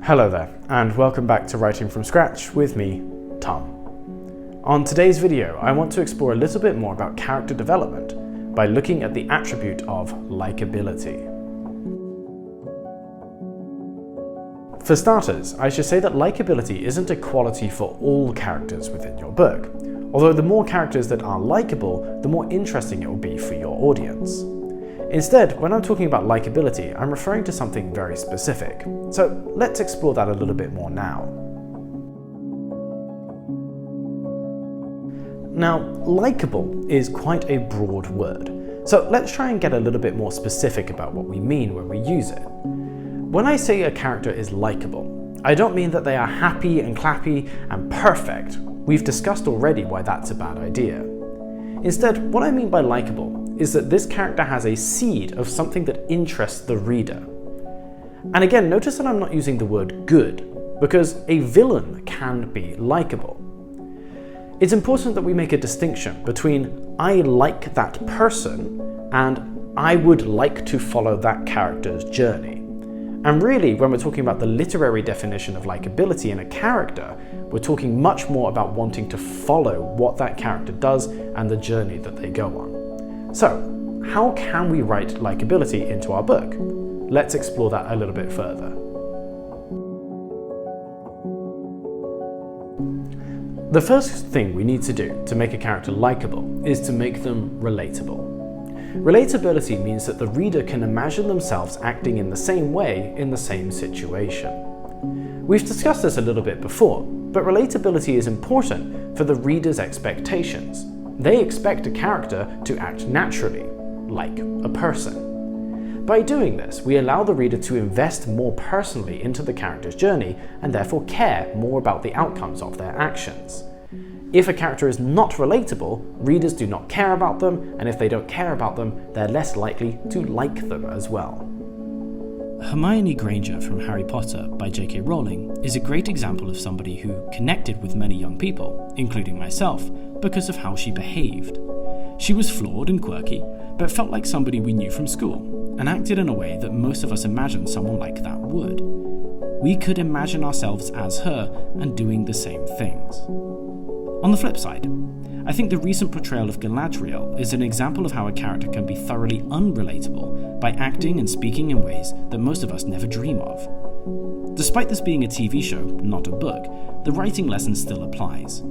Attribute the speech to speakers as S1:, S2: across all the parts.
S1: Hello there, and welcome back to Writing from Scratch with me, Tom. On today's video, I want to explore a little bit more about character development by looking at the attribute of likability. For starters, I should say that likability isn't a quality for all characters within your book, although the more characters that are likable, the more interesting it will be for your audience. Instead, when I'm talking about likability, I'm referring to something very specific. So let's explore that a little bit more now. Now, likable is quite a broad word, so let's try and get a little bit more specific about what we mean when we use it. When I say a character is likable, I don't mean that they are happy and clappy and perfect. We've discussed already why that's a bad idea. Instead, what I mean by likable is that this character has a seed of something that interests the reader. And again, notice that I'm not using the word good, because a villain can be likable. It's important that we make a distinction between I like that person and I would like to follow that character's journey. And really, when we're talking about the literary definition of likability in a character, we're talking much more about wanting to follow what that character does and the journey that they go on. So, how can we write likability into our book? Let's explore that a little bit further. The first thing we need to do to make a character likable is to make them relatable. Relatability means that the reader can imagine themselves acting in the same way in the same situation. We've discussed this a little bit before, but relatability is important for the reader's expectations. They expect a character to act naturally, like a person. By doing this, we allow the reader to invest more personally into the character's journey and therefore care more about the outcomes of their actions. If a character is not relatable, readers do not care about them, and if they don't care about them, they're less likely to like them as well.
S2: Hermione Granger from Harry Potter by J.K. Rowling is a great example of somebody who connected with many young people, including myself, because of how she behaved. She was flawed and quirky, but felt like somebody we knew from school, and acted in a way that most of us imagined someone like that would. We could imagine ourselves as her and doing the same things. On the flip side, I think the recent portrayal of Galadriel is an example of how a character can be thoroughly unrelatable by acting and speaking in ways that most of us never dream of. Despite this being a TV show, not a book, the writing lesson still applies.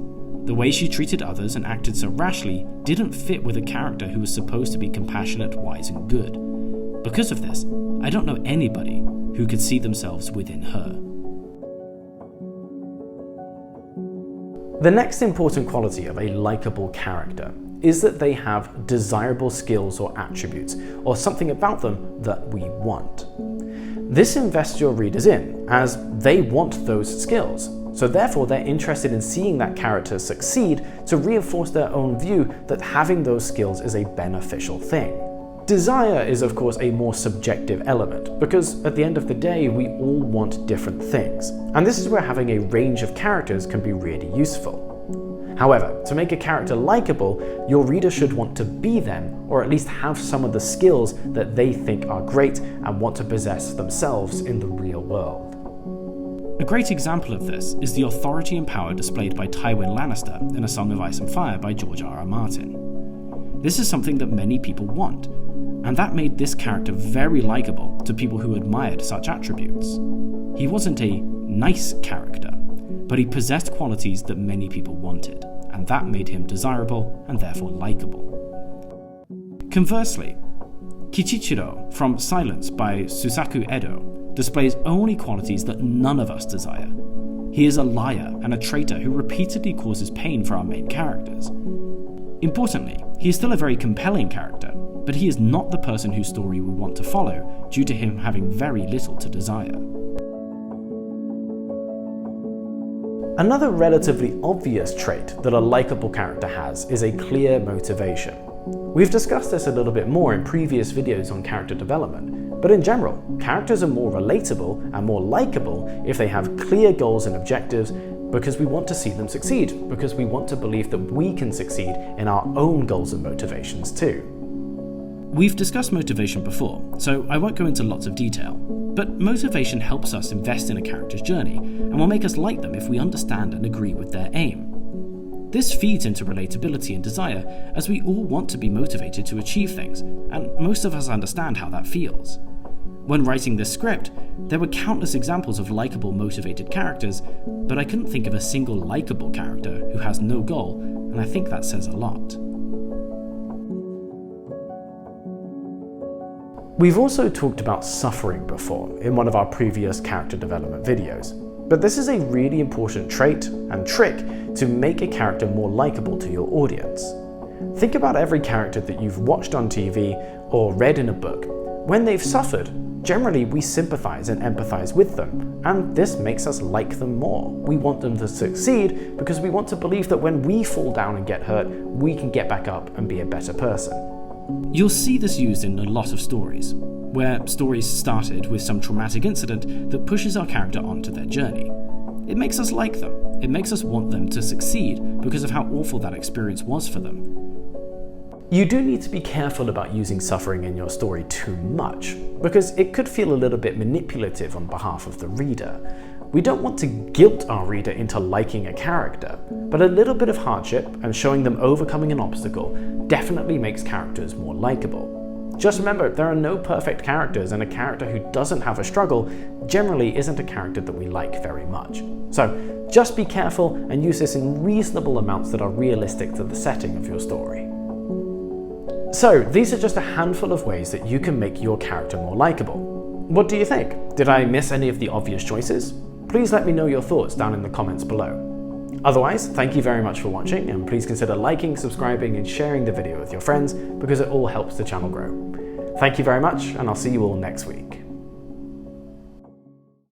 S2: The way she treated others and acted so rashly didn't fit with a character who was supposed to be compassionate, wise, and good. Because of this, I don't know anybody who could see themselves within her.
S1: The next important quality of a likable character is that they have desirable skills or attributes, or something about them that we want. This invests your readers in, as they want those skills, so therefore they're interested in seeing that character succeed to reinforce their own view that having those skills is a beneficial thing. Desire is of course a more subjective element, because at the end of the day we all want different things, and this is where having a range of characters can be really useful. However, to make a character likable, your reader should want to be them, or at least have some of the skills that they think are great and want to possess themselves in the real world.
S2: A great example of this is the authority and power displayed by Tywin Lannister in A Song of Ice and Fire by George R.R. Martin. This is something that many people want, and that made this character very likable to people who admired such attributes. He wasn't a nice character, but he possessed qualities that many people wanted, and that made him desirable and therefore likable. Conversely, Kichichiro from Silence by Susaku Edo displays only qualities that none of us desire. He is a liar and a traitor who repeatedly causes pain for our main characters. Importantly, he is still a very compelling character, but he is not the person whose story we want to follow due to him having very little to desire.
S1: Another relatively obvious trait that a likable character has is a clear motivation. We've discussed this a little bit more in previous videos on character development, but in general, characters are more relatable and more likable if they have clear goals and objectives, because we want to see them succeed, because we want to believe that we can succeed in our own goals and motivations too.
S2: We've discussed motivation before, so I won't go into lots of detail, but motivation helps us invest in a character's journey and will make us like them if we understand and agree with their aim. This feeds into relatability and desire, as we all want to be motivated to achieve things, and most of us understand how that feels. When writing this script, there were countless examples of likable, motivated characters, but I couldn't think of a single likable character who has no goal, and I think that says a lot.
S1: We've also talked about suffering before in one of our previous character development videos, but this is a really important trait and trick to make a character more likable to your audience. Think about every character that you've watched on TV or read in a book. When they've suffered, generally we sympathize and empathize with them, and this makes us like them more. We want them to succeed because we want to believe that when we fall down and get hurt, we can get back up and be a better person.
S2: You'll see this used in a lot of stories, where stories started with some traumatic incident that pushes our character onto their journey. It makes us like them. It makes us want them to succeed because of how awful that experience was for them.
S1: You do need to be careful about using suffering in your story too much, because it could feel a little bit manipulative on behalf of the reader. We don't want to guilt our reader into liking a character, but a little bit of hardship and showing them overcoming an obstacle definitely makes characters more likable. Just remember, there are no perfect characters, and a character who doesn't have a struggle generally isn't a character that we like very much. So just be careful and use this in reasonable amounts that are realistic to the setting of your story. So these are just a handful of ways that you can make your character more likable. What do you think? Did I miss any of the obvious choices? Please let me know your thoughts down in the comments below. Otherwise, thank you very much for watching, and please consider liking, subscribing and sharing the video with your friends because it all helps the channel grow. Thank you very much, and I'll see you all next week.